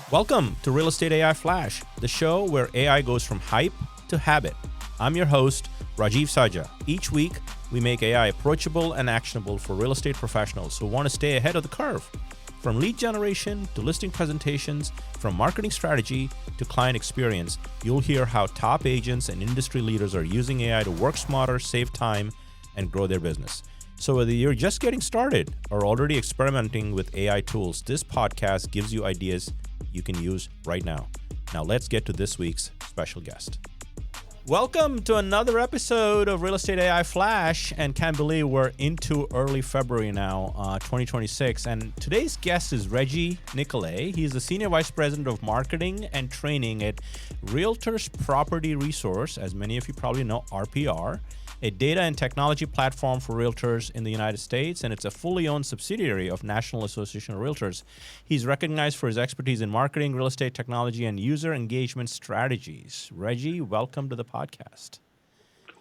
Welcome to Real Estate AI Flash, the show where AI goes from hype to habit. I'm your host, Rajeev Sajja. Each week, we make AI approachable and actionable for real estate professionals who want to stay ahead of the curve. From lead generation to listing presentations, from marketing strategy to client experience, you'll hear how top agents and industry leaders are using AI to work smarter, save time, and grow their business. So whether you're just getting started or already experimenting with AI tools, this podcast gives you ideas you can use right now. Now let's get to this week's special guest. Welcome to another episode of Real Estate AI Flash, and can't believe we're into early February now, 2026. And today's guest is Reggie Nicolay. He's the Senior Vice President of Marketing and Training at Realtors Property Resource, as many of you probably know, RPR, a data and technology platform for realtors in the United States, and it's a fully owned subsidiary of National Association of Realtors. He's recognized for his expertise in marketing, real estate technology, and user engagement strategies. Reggie, welcome to the podcast.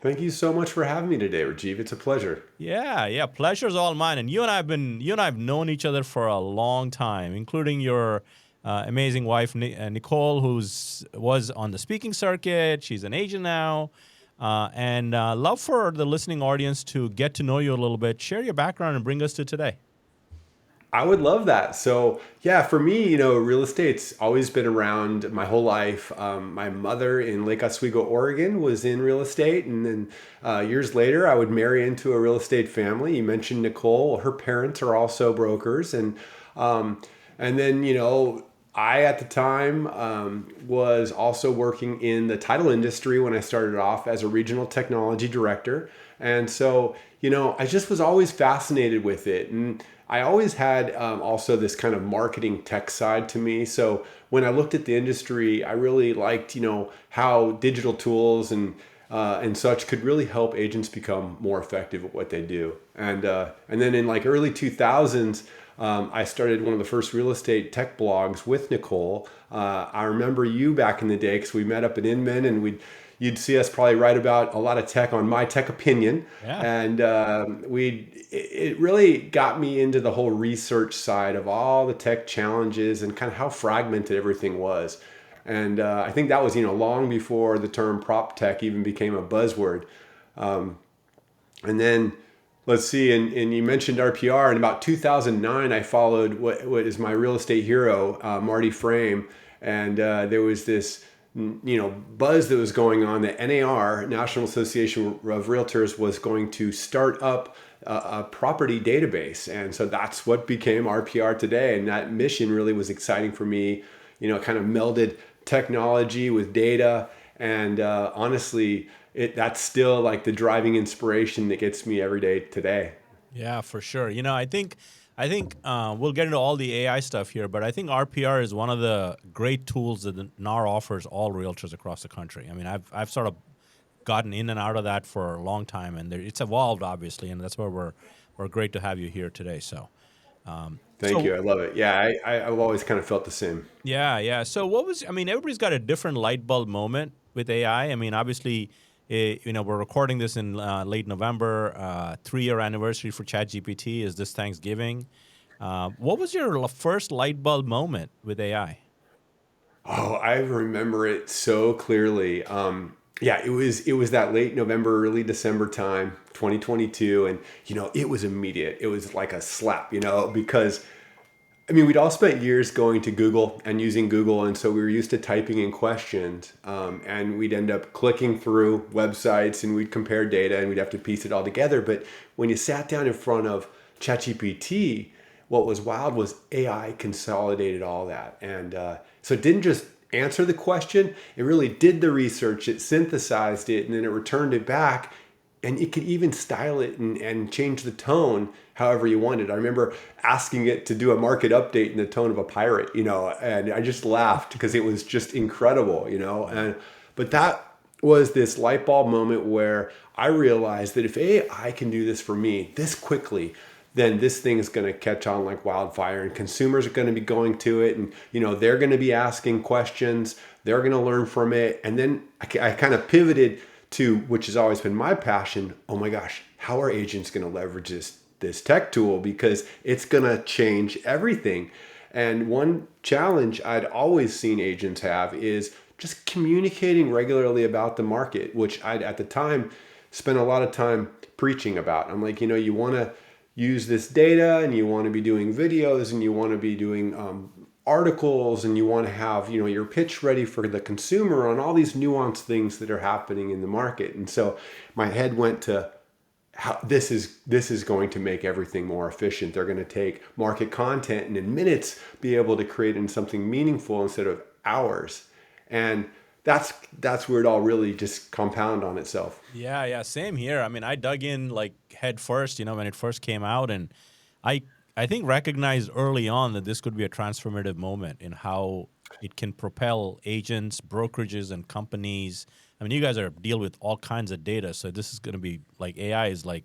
Thank you so much for having me today, Rajeev. It's a pleasure. Yeah, pleasure's all mine. And you and I have known each other for a long time, including your amazing wife, Nicole, was on the speaking circuit. She's an agent now. And love for the listening audience to get to know you a little bit. Share your background and bring us to today. I would love that. So yeah, for me, real estate's always been around my whole life. My mother in Lake Oswego, Oregon was in real estate. And then years later, I would marry into a real estate family. You mentioned Nicole. Her parents are also brokers. And then, I, at the time, was also working in the title industry when I started off as a regional technology director. And so, I just was always fascinated with it. And I always had also this kind of marketing tech side to me. So when I looked at the industry, I really liked, how digital tools and such could really help agents become more effective at what they do. And then in like early 2000s, I started one of the first real estate tech blogs with Nicole. I remember you back in the day because we met up in Inman, and you'd see us probably write about a lot of tech on My Tech Opinion. Yeah. And it really got me into the whole research side of all the tech challenges and kind of how fragmented everything was. And I think that was long before the term prop tech even became a buzzword. And then let's see, and you mentioned RPR. In about 2009, I followed what is my real estate hero, Marty Frame, and there was this, buzz that was going on that NAR, National Association of Realtors, was going to start up a property database, and so that's what became RPR today. And that mission really was exciting for me. It kind of melded technology with data, and honestly, that's still like the driving inspiration that gets me every day today. Yeah, for sure. I think we'll get into all the AI stuff here, but I think RPR is one of the great tools that the NAR offers all realtors across the country. I mean, I've sort of gotten in and out of that for a long time, and it's evolved obviously, and that's why we're great to have you here today. So. Thank you. I love it. Yeah, I've always kind of felt the same. Yeah. So everybody's got a different light bulb moment with AI. I mean, obviously, we're recording this in late November, 3-year anniversary for ChatGPT is this Thanksgiving. What was your first light bulb moment with AI? Oh, I remember it so clearly. Yeah, it was that late November, early December time, 2022, and it was immediate. It was like a slap, because we'd all spent years going to Google and using Google, and so we were used to typing in questions, and we'd end up clicking through websites, and we'd compare data, and we'd have to piece it all together. But when you sat down in front of ChatGPT, what was wild was AI consolidated all that, and so it didn't just answer the question; it really did the research. It synthesized it, and then it returned it back. And it could even style it and change the tone however you wanted. I remember asking it to do a market update in the tone of a pirate, and I just laughed because it was just incredible, but that was this light bulb moment where I realized that if AI can do this for me this quickly, then this thing is going to catch on like wildfire, and consumers are going to be going to it, and they're going to be asking questions, they're going to learn from it. And then I kind of pivoted to, which has always been my passion, oh my gosh, how are agents going to leverage this tech tool, because it's going to change everything. And one challenge I'd always seen agents have is just communicating regularly about the market, which I'd at the time spent a lot of time preaching about. I'm like, you want to use this data and you want to be doing videos and you want to be doing articles and you want to have your pitch ready for the consumer on all these nuanced things that are happening in the market. And so my head went to how this is going to make everything more efficient. They're going to take market content and in minutes be able to create in something meaningful instead of hours. And that's where it all really just compound on itself. Yeah, same here. I mean, I dug in like head first, when it first came out, and I I think recognized early on that this could be a transformative moment in how it can propel agents, brokerages, and companies. I mean, you guys are deal with all kinds of data, so this is going to be like AI is like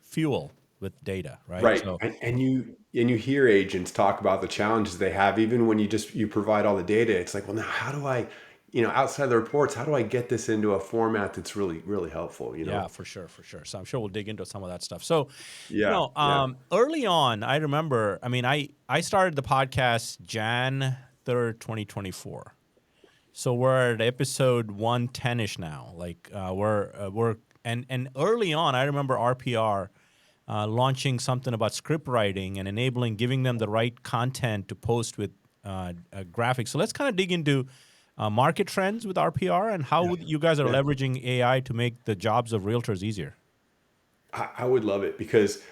fuel with data, right? Right. So And you hear agents talk about the challenges they have, even when you provide all the data. It's like, well, now how do I, outside the reports, how do I get this into a format that's really, really helpful, yeah, for sure, for sure. So I'm sure we'll dig into some of that stuff. So, Yeah, yeah. early on, I remember. I mean, I started the podcast Jan 3rd, 2024. So we're at episode 110ish now. Like we're and early on, I remember RPR launching something about script writing and enabling giving them the right content to post with graphics. So let's kind of dig into market trends with RPR and how you guys are Yeah. leveraging AI to make the jobs of realtors easier. I would love it because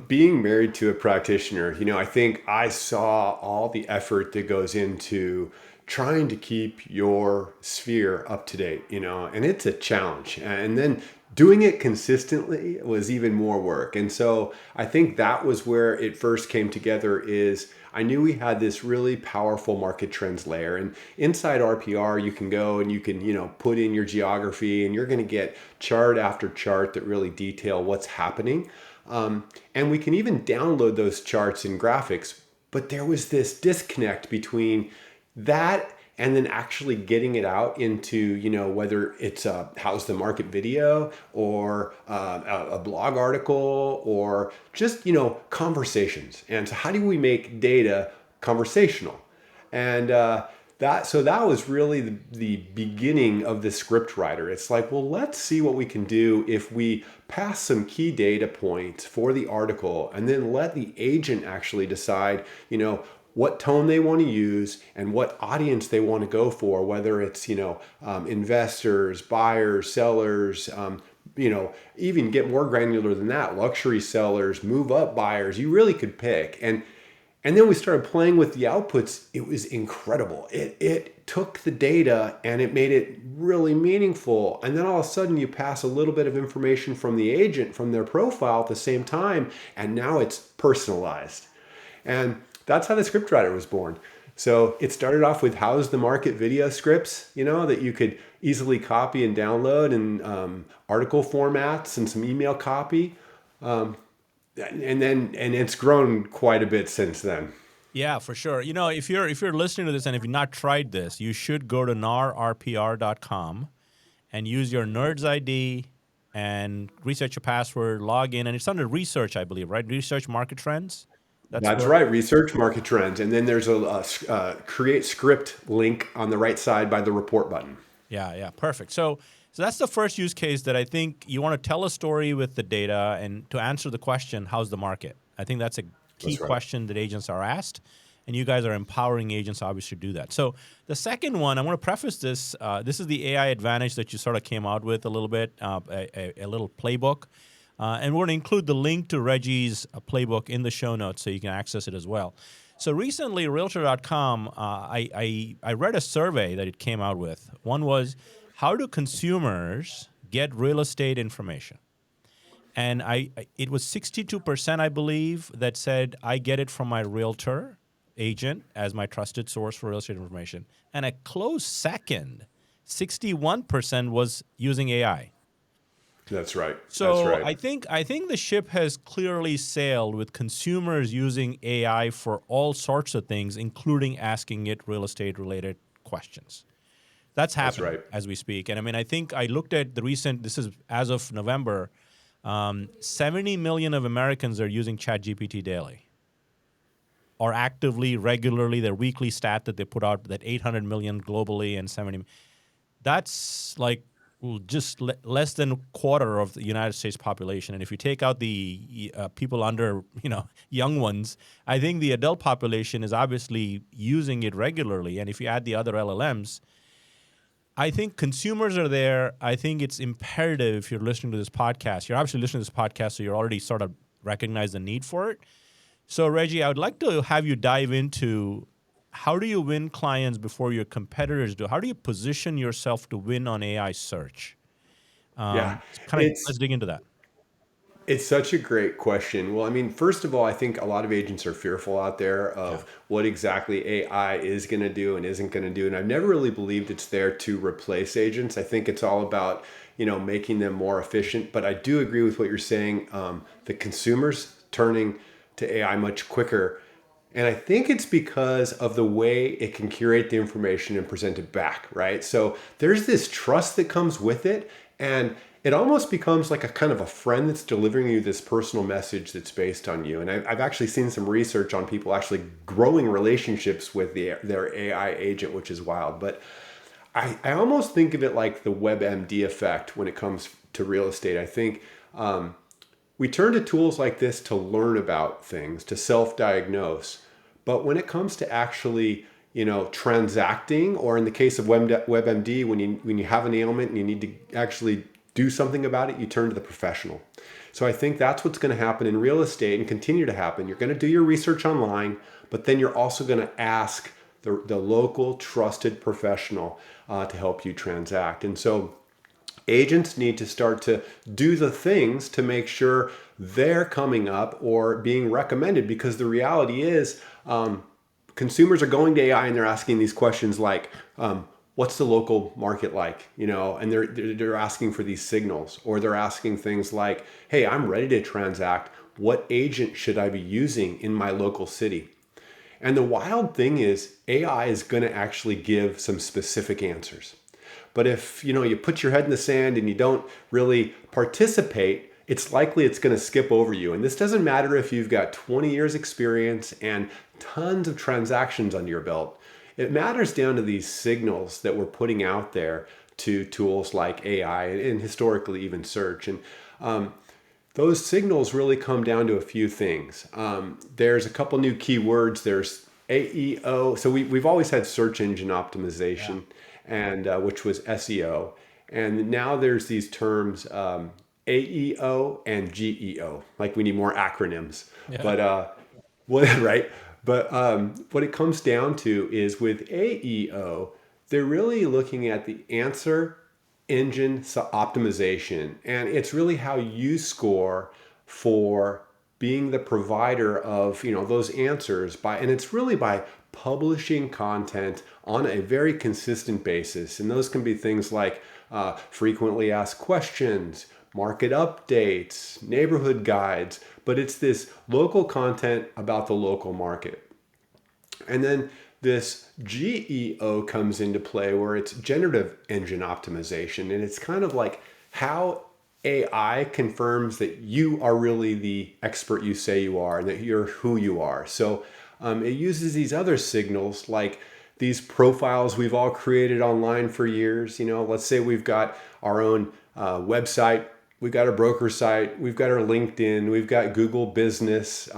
being married to a practitioner, I think I saw all the effort that goes into trying to keep your sphere up to date, and it's a challenge. And then doing it consistently was even more work. And so I think that was where it first came together is I knew we had this really powerful market trends layer. And inside RPR, you can go and you can, put in your geography and you're going to get chart after chart that really detail what's happening. And we can even download those charts and graphics. But there was this disconnect between that and then actually getting it out into whether it's a how's the market video or a blog article or just conversations. And so how do we make data conversational? And that was really the beginning of the script writer. It's like, well, let's see what we can do if we pass some key data points for the article and then let the agent actually decide what tone they want to use and what audience they want to go for, whether it's investors, buyers, sellers, even get more granular than that, luxury sellers, move up buyers. You really could pick. And then we started playing with the outputs. It was incredible. It took the data and it made it really meaningful. And then all of a sudden you pass a little bit of information from the agent, from their profile at the same time, and now it's personalized. And that's how the scriptwriter was born. So it started off with how's the market video scripts, that you could easily copy and download in article formats and some email copy. And it's grown quite a bit since then. Yeah, for sure. If you're listening to this and if you've not tried this, you should go to narrpr.com and use your Nerds ID and reset your password, log in, and it's under research, I believe, right? Research market trends. That's That's where. right. Research market trends. And then there's a create script link on the right side by the report button. Yeah, perfect. So that's the first use case that I think you want to tell a story with the data and to answer the question, how's the market? I think that's a key That's right. question that agents are asked, and you guys are empowering agents obviously to do that. So the 2nd one, I want to preface this. This is the AI advantage that you sort of came out with a little bit, a little playbook. And we're going to include the link to Reggie's playbook in the show notes so you can access it as well. So recently, Realtor.com, I read a survey that it came out with. One was, how do consumers get real estate information? And it was 62%, I believe, that said, I get it from my realtor agent as my trusted source for real estate information. And a close second, 61% was using AI. That's right. That's So right. I think the ship has clearly sailed with consumers using AI for all sorts of things, including asking it real estate related questions. That's That's happening right. as we speak. And I mean, I think I looked at the recent. This is as of November. 70 million of Americans are using ChatGPT daily. or actively, regularly, their weekly stat that they put out, that 800 million globally and 70, that's like just less than a quarter of the United States population. And if you take out the people under, young ones, I think the adult population is obviously using it regularly. And if you add the other LLMs, I think consumers are there. I think it's imperative if you're listening to this podcast. You're obviously listening to this podcast, so you're already sort of recognize the need for it. So, Reggie, I would like to have you dive into how do you win clients before your competitors do? How do you position yourself to win on AI search? Yeah, Let's dig into that. it's such a great question. Well, I mean, first of all, I think a lot of agents are fearful out there Yeah. of what exactly AI is going to do and isn't going to do. And I've never really believed it's there to replace agents. I think it's all about, making them more efficient. But I do agree with what you're saying. The consumers turning to AI much quicker. And I think it's because of the way it can curate the information and present it back, right? So there's this trust that comes with it. And it almost becomes like a kind of a friend that's delivering you this personal message that's based on you. And I've actually seen some research on people actually growing relationships with their AI agent, which is wild. But I almost think of it like the WebMD effect when it comes to real estate. I think we turn to tools like this to learn about things, to self-diagnose. But when it comes to actually, transacting, or in the case of WebMD, when you have an ailment and you need to actually do something about it, you turn to the professional. So I think that's what's going to happen in real estate and continue to happen. You're going to do your research online, but then you're also going to ask the local trusted professional to help you transact. And so agents need to start to do the things to make sure they're coming up or being recommended, because the reality is consumers are going to AI and they're asking these questions like, what's the local market like? And they're asking for these signals, or they're asking things like, hey, I'm ready to transact. What agent should I be using in my local city? And the wild thing is AI is going to actually give some specific answers. But if you put your head in the sand and you don't really participate, it's likely it's going to skip over you. And this doesn't matter if you've got 20 years experience and tons of transactions under your belt. It matters down to these signals that we're putting out there to tools like AI and historically even search. And those signals really come down to a few things. There's a couple new keywords. There's AEO. So we've always had search engine optimization, and which was SEO. And now there's these terms AEO and GEO. Like we need more acronyms. Yeah. But right? But what it comes down to is with AEO, they're really looking at the answer engine optimization. And it's really how you score for being the provider of those answers and it's really by publishing content on a very consistent basis. And those can be things like frequently asked questions, market updates, neighborhood guides, but it's this local content about the local market. And then this GEO comes into play where it's generative engine optimization. And it's kind of like how AI confirms that you are really the expert you say you are and that you're who you are. So it uses these other signals like these profiles we've all created online for years. Let's say we've got our own website, we've got our broker site, we've got our LinkedIn, we've got Google Business,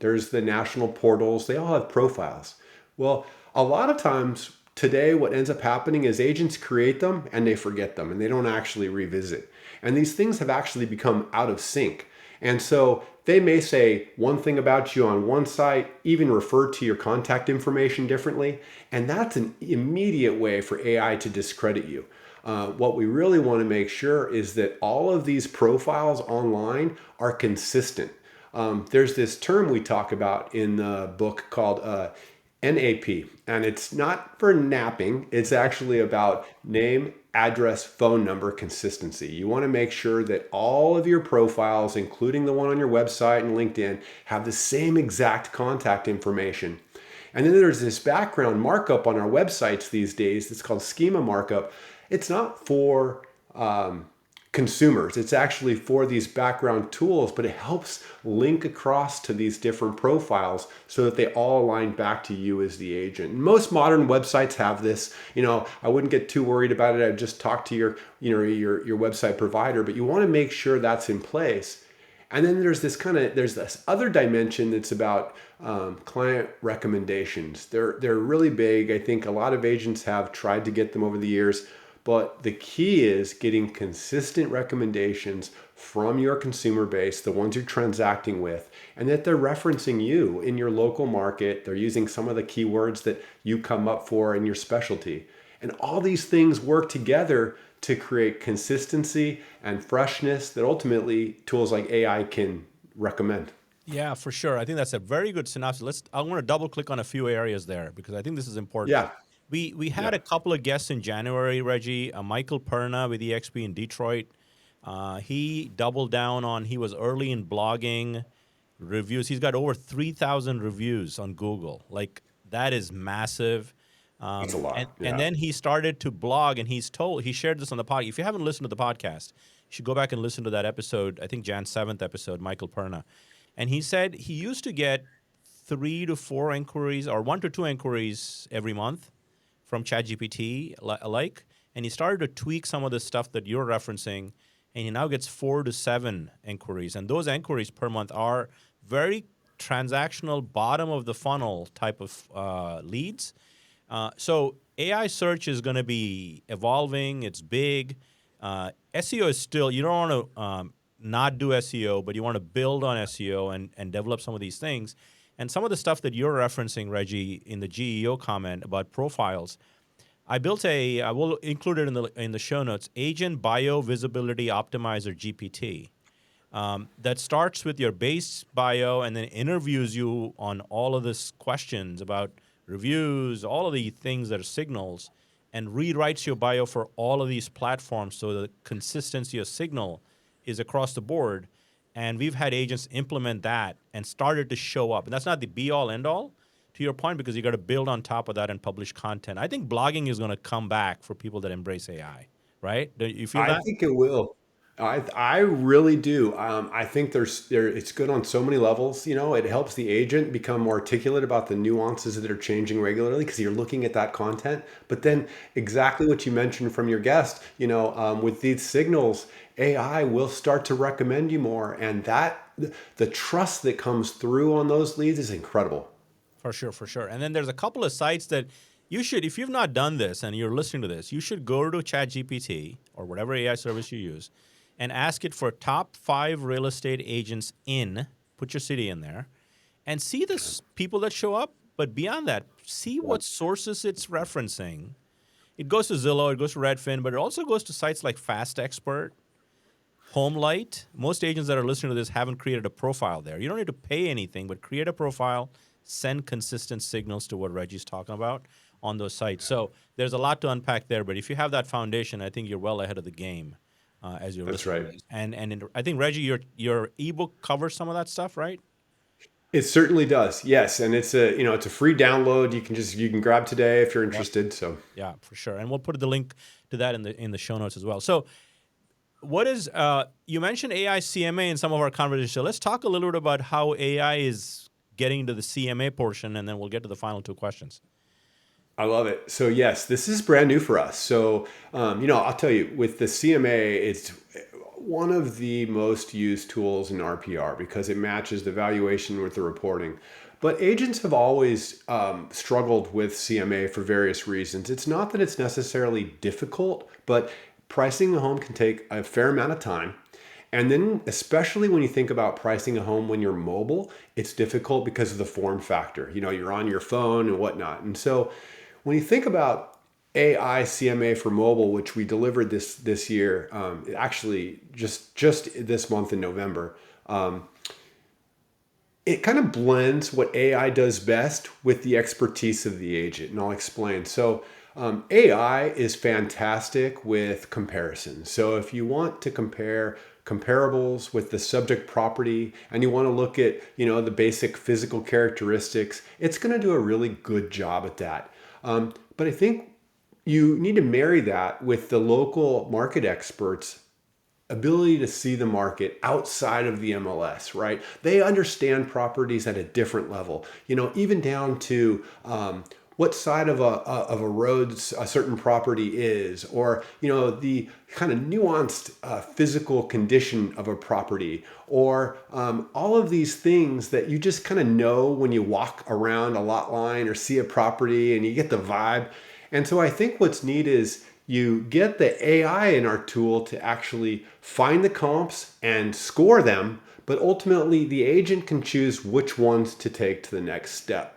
there's the national portals, they all have profiles. Well, a lot of times today, what ends up happening is agents create them and they forget them and they don't actually revisit. And these things have actually become out of sync. And so they may say one thing about you on one site, even refer to your contact information differently. And that's an immediate way for AI to discredit you. What we really want to make sure is that all of these profiles online are consistent. There's this term we talk about in the book called NAP, and it's not for napping. It's actually about name, address, phone number consistency. You want to make sure that all of your profiles, including the one on your website and LinkedIn, have the same exact contact information. And then there's this background markup on our websites these days. It's called schema markup. It's not for consumers. It's actually for these background tools, but it helps link across to these different profiles so that they all align back to you as the agent. And most modern websites have this. I wouldn't get too worried about it. I'd just talk to your website provider, but you want to make sure that's in place. And then there's this other dimension that's about client recommendations. They're really big. I think a lot of agents have tried to get them over the years, but the key is getting consistent recommendations from your consumer base, the ones you're transacting with, and that they're referencing you in your local market. They're using some of the keywords that you come up for in your specialty. And all these things work together to create consistency and freshness that ultimately tools like AI can recommend. Yeah, for sure. I think that's a very good synopsis. I want to double click on a few areas there because I think this is important. Yeah, We had yeah, a couple of guests in January, Reggie. Michael Perna with EXP in Detroit. He doubled down on, he was early in blogging reviews. He's got over 3,000 reviews on Google. Like, that is massive. that's a And lot. and Yeah. then he started to blog, and he shared this on the podcast. If you haven't listened to the podcast, you should go back and listen to that episode. I think Jan 7th episode, Michael Perna. And he said he used to get 3 to 4 inquiries or 1 to 2 inquiries every month from ChatGPT alike, and he started to tweak some of the stuff that you're referencing, and he now gets 4 to 7 inquiries, and those inquiries per month are very transactional, bottom of the funnel type of leads. So AI search is going to be evolving. It's big. SEO is still, you don't want to not do SEO, but you want to build on SEO and develop some of these things. And some of the stuff that you're referencing, Reggie, in the GEO comment about profiles, I built I will include it in the show notes, Agent Bio Visibility Optimizer GPT. That starts with your base bio and then interviews you on all of these questions about reviews, all of the things that are signals, and rewrites your bio for all of these platforms so the consistency of signal is across the board. And we've had agents implement that and started to show up. And that's not the be all end all, to your point, because you got to build on top of that and publish content. I think blogging is going to come back for people that embrace AI, right? Do you feel I that? think it will. I really do. I think it's good on so many levels. It helps the agent become more articulate about the nuances that are changing regularly because you're looking at that content. But then exactly what you mentioned from your guest, with these signals, AI will start to recommend you more, and the trust that comes through on those leads is incredible. For sure, for sure. And then there's a couple of sites that you should, if you've not done this and you're listening to this, you should go to ChatGPT or whatever AI service you use and ask it for top 5 real estate agents put your city in there, and see the people that show up. But beyond that, see what sources it's referencing. It goes to Zillow, it goes to Redfin, but it also goes to sites like Fast Expert, Homelight. Most agents that are listening to this haven't created a profile there. You don't need to pay anything, but create a profile, send consistent signals to what Reggie's talking about on those sites. So there's a lot to unpack there, but if you have that foundation, I think you're well ahead of the game as you're That's listening right. to this. I think, Reggie, your ebook covers some of that stuff, right? It certainly does. Yes, and it's a free download. You can grab today if you're Yep. interested. So Yeah, for sure. And we'll put the link to that in the show notes as well. So what is you mentioned AI CMA in some of our conversations. So let's talk a little bit about how AI is getting to the CMA portion, and then we'll get to the final 2 questions. I love it. So yes, this is brand new for us. So I'll tell you, with the CMA, it's one of the most used tools in RPR because it matches the valuation with the reporting. But agents have always struggled with CMA for various reasons. It's not that it's necessarily difficult, but pricing a home can take a fair amount of time. And then, especially when you think about pricing a home when you're mobile, it's difficult because of the form factor. You're on your phone and whatnot. And so, when you think about AI CMA for mobile, which we delivered this year, actually just this month in November, it kind of blends what AI does best with the expertise of the agent, and I'll explain. So, AI is fantastic with comparisons. So, if you want to compare comparables with the subject property and you want to look at the basic physical characteristics, it's going to do a really good job at that. But I think you need to marry that with the local market experts ability to see the market outside of the MLS, right? They understand properties at a different level, even down to what side of a road a certain property is, or the kind of nuanced physical condition of a property, or all of these things that you just kind of know when you walk around a lot line or see a property and you get the vibe. And so I think what's neat is you get the AI in our tool to actually find the comps and score them, but ultimately the agent can choose which ones to take to the next step.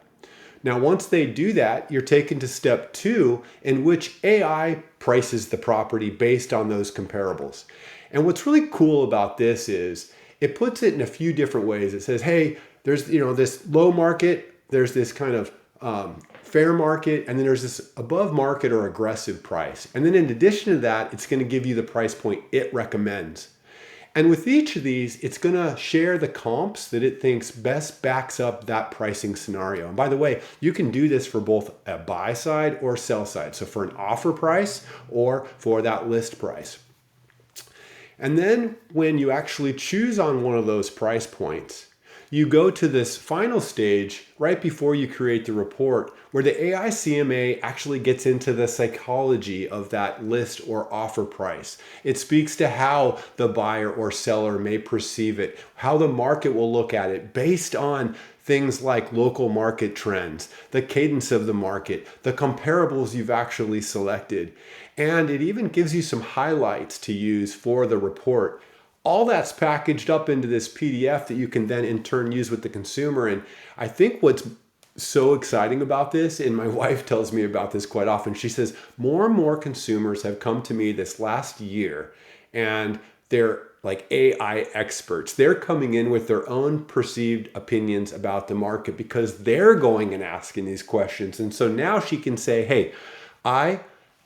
Now, once they do that, you're taken to step 2, in which AI prices the property based on those comparables. And what's really cool about this is it puts it in a few different ways. It says, hey, there's this low market, there's this kind of fair market, and then there's this above market or aggressive price. And then in addition to that, it's going to give you the price point it recommends. And with each of these, it's going to share the comps that it thinks best backs up that pricing scenario. And by the way, you can do this for both a buy side or sell side. So for an offer price or for that list price. And then when you actually choose on one of those price points, you go to this final stage right before you create the report, where the AI CMA actually gets into the psychology of that list or offer price. It speaks to how the buyer or seller may perceive it, how the market will look at it based on things like local market trends, the cadence of the market, the comparables you've actually selected. And it even gives you some highlights to use for the report. All that's packaged up into this PDF that you can then in turn use with the consumer. And I think what's so exciting about this, and my wife tells me about this quite often, she says, more and more consumers have come to me this last year and they're like AI experts. They're coming in with their own perceived opinions about the market because they're going and asking these questions. And so now she can say, hey, I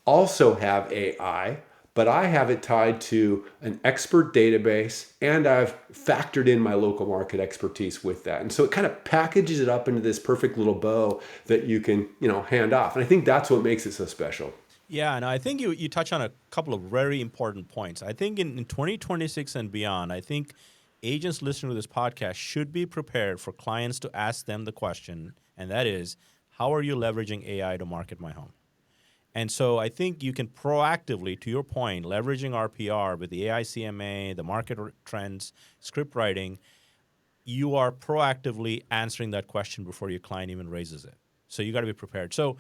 also have AI, but I have it tied to an expert database and I've factored in my local market expertise with that. And so it kind of packages it up into this perfect little bow that you can, hand off. And I think that's what makes it so special. Yeah, and I think you touch on a couple of very important points. I think in 2026 and beyond, I think agents listening to this podcast should be prepared for clients to ask them the question, and that is, how are you leveraging AI to market my home? And so I think you can proactively, to your point, leveraging RPR with the AI CMA, the market trends, script writing, you are proactively answering that question before your client even raises it. So you got to be prepared. So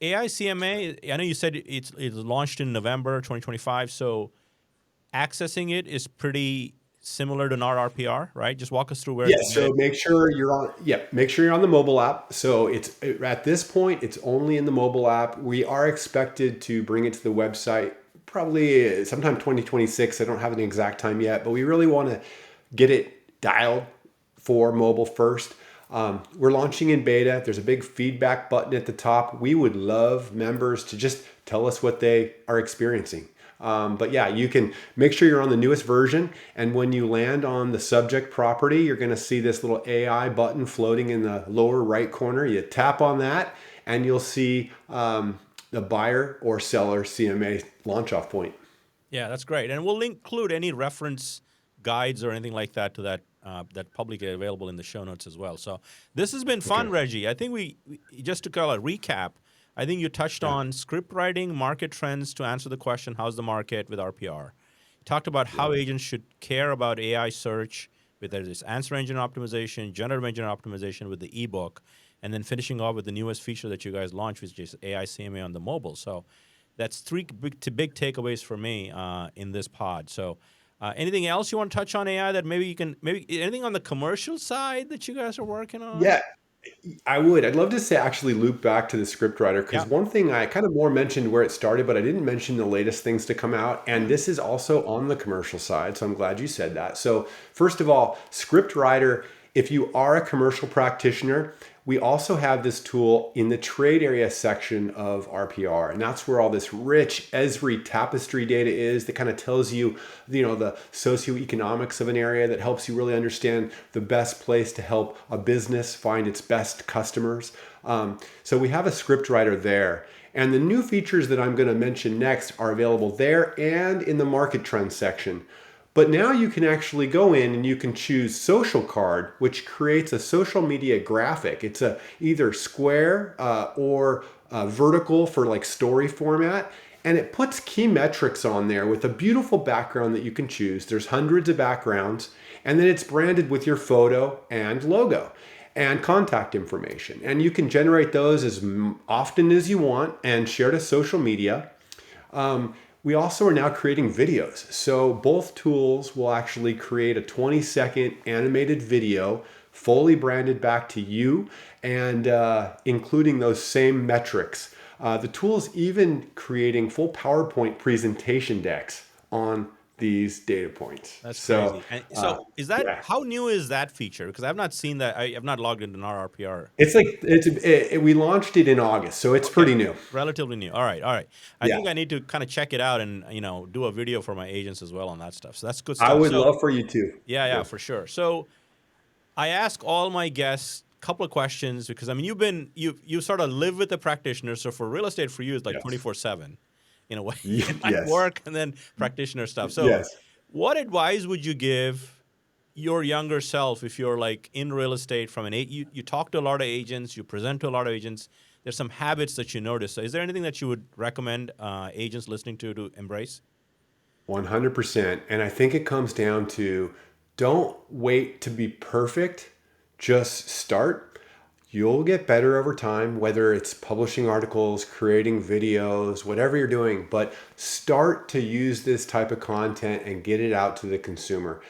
AI CMA, I know you said it's launched in November 2025. So accessing it is pretty similar to NAR RPR, right? Just walk us through where to Yes. get So it. make sure you're on the mobile app. So at this point, it's only in the mobile app. We are expected to bring it to the website probably sometime 2026. I don't have an exact time yet, but we really want to get it dialed for mobile first. We're launching in beta. There's a big feedback button at the top. We would love members to just tell us what they are experiencing. But yeah, you can make sure you're on the newest version. And when you land on the subject property, you're going to see this little AI button floating in the lower right corner. You tap on that and you'll see the buyer or seller CMA launch off point. Yeah, that's great. And we'll include any reference guides or anything like that to that publicly available in the show notes as well. So this has been fun, Okay. Reggie. I think we just to call a recap, I think you touched Yeah. on script writing, market trends to answer the question, how's the market with RPR? You talked about how Yeah. agents should care about AI search, whether it's answer engine optimization, generative engine optimization with the ebook, and then finishing off with the newest feature that you guys launched, which is AI CMA on the mobile. So that's three big takeaways for me in this pod. So anything else you want to touch on AI that maybe anything on the commercial side that you guys are working on? Yeah. I would. I'd love to say actually loop back to the script writer because Yeah. one thing I kind of more mentioned where it started, but I didn't mention the latest things to come out. And this is also on the commercial side. So I'm glad you said that. So, first of all, script writer, if you are a commercial practitioner, we also have this tool in the trade area section of RPR. And that's where all this rich Esri tapestry data is that kind of tells you, the socioeconomics of an area, that helps you really understand the best place to help a business find its best customers. So we have a script writer there. And the new features that I'm going to mention next are available there and in the market trends section. But now you can actually go in and you can choose social card, which creates a social media graphic. It's a either square or vertical for like story format. And it puts key metrics on there with a beautiful background that you can choose. There's hundreds of backgrounds. And then it's branded with your photo and logo and contact information. And you can generate those as often as you want and share to social media. We also are now creating videos. So both tools will actually create a 20-second animated video, fully branded back to you, and including those same metrics. The tool's even creating full PowerPoint presentation decks on these data points. That's crazy. And so is that, yeah. how new is that feature? Because I've not seen that. I have not logged into an RRPR. It's like, we launched it in August, so it's pretty new. Relatively new. All right. I think I need to kind of check it out and, do a video for my agents as well on that stuff. So that's good stuff. I would love for you to. Yeah, for sure. So I ask all my guests a couple of questions because, you sort of live with the practitioner. So for real estate, for you, it's like 24/7. In a way, like work and then practitioner stuff. So what advice would you give your younger self if you're like in real estate from you talk to a lot of agents, you present to a lot of agents, there's some habits that you notice. So is there anything that you would recommend agents listening to embrace? 100%. And I think it comes down to don't wait to be perfect, just start. You'll get better over time, whether it's publishing articles, creating videos, whatever you're doing, but start to use this type of content and get it out to the consumer.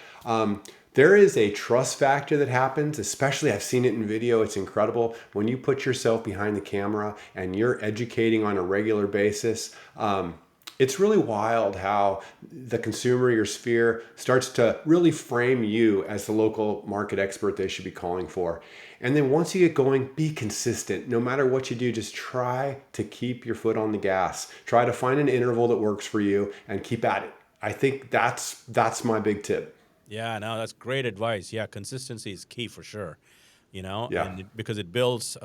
There is a trust factor that happens, especially I've seen it in video. It's incredible when you put yourself behind the camera and you're educating on a regular basis. It's really wild how the consumer, your sphere, starts to really frame you as the local market expert they should be calling for. And then once you get going, be consistent. No matter what you do, just try to keep your foot on the gas. Try to find an interval that works for you and keep at it. I think that's my big tip. Yeah, no, that's great advice. Yeah, consistency is key for sure. And because it builds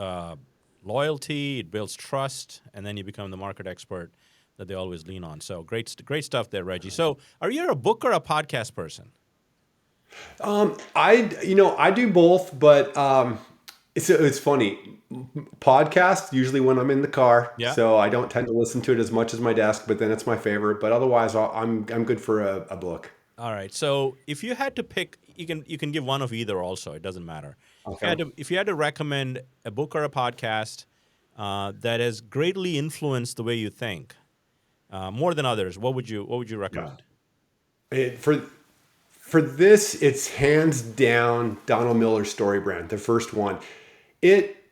loyalty, it builds trust, and then you become the market expert that they always lean on. So great stuff there, Reggie. So are you a book or a podcast person? I do both, but it's funny. Podcast usually when I'm in the car, so I don't tend to listen to it as much as my desk. But then it's my favorite. But otherwise, I'm good for a book. All right. So if you had to pick, you can give one of either. Also, it doesn't matter. Okay. If you had to recommend a book or a podcast that has greatly influenced the way you think, more than others, what would you recommend? For this, it's hands down Donald Miller's Story Brand, the first one.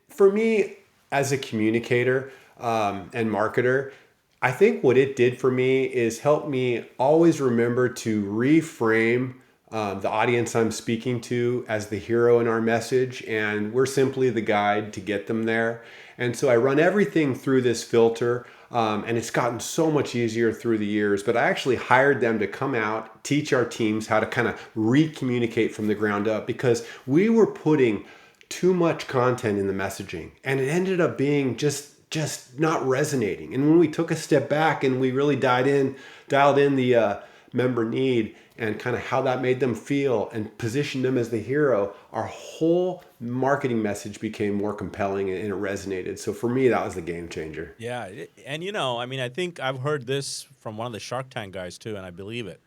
For me, as a communicator and marketer, I think what it did for me is help me always remember to reframe the audience I'm speaking to as the hero in our message, and we're simply the guide to get them there. And so I run everything through this filter, and it's gotten so much easier through the years. But I actually hired them to come out, teach our teams how to kind of re-communicate from the ground up, because we were putting too much content in the messaging, and it ended up being just not resonating. And when we took a step back and we really dialed in the member need and kind of how that made them feel and positioned them as the hero, our whole marketing message became more compelling and it resonated. So for me, that was the game changer. Yeah. And, I think I've heard this from one of the Shark Tank guys too, and I believe it.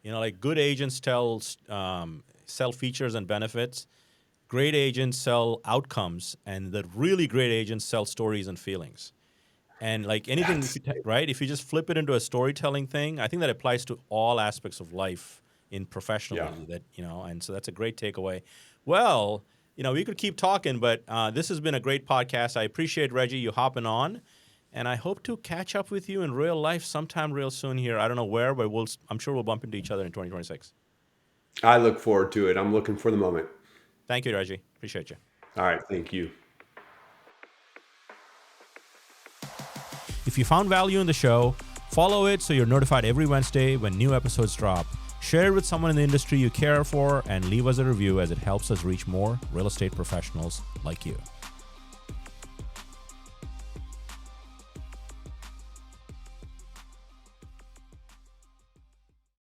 Like good agents sell features and benefits. Great agents sell outcomes, and the really great agents sell stories and feelings. And like anything, right? If you just flip it into a storytelling thing, I think that applies to all aspects of life in professionally. And so that's a great takeaway. Well, we could keep talking, but this has been a great podcast. I appreciate, Reggie, you hopping on, and I hope to catch up with you in real life sometime real soon here. I don't know where, but I'm sure we'll bump into each other in 2026. I look forward to it. I'm looking for the moment. Thank you, Reggie. Appreciate you. All right. Thank you. If you found value in the show, follow it so you're notified every Wednesday when new episodes drop. Share it with someone in the industry you care for, and leave us a review as it helps us reach more real estate professionals like you.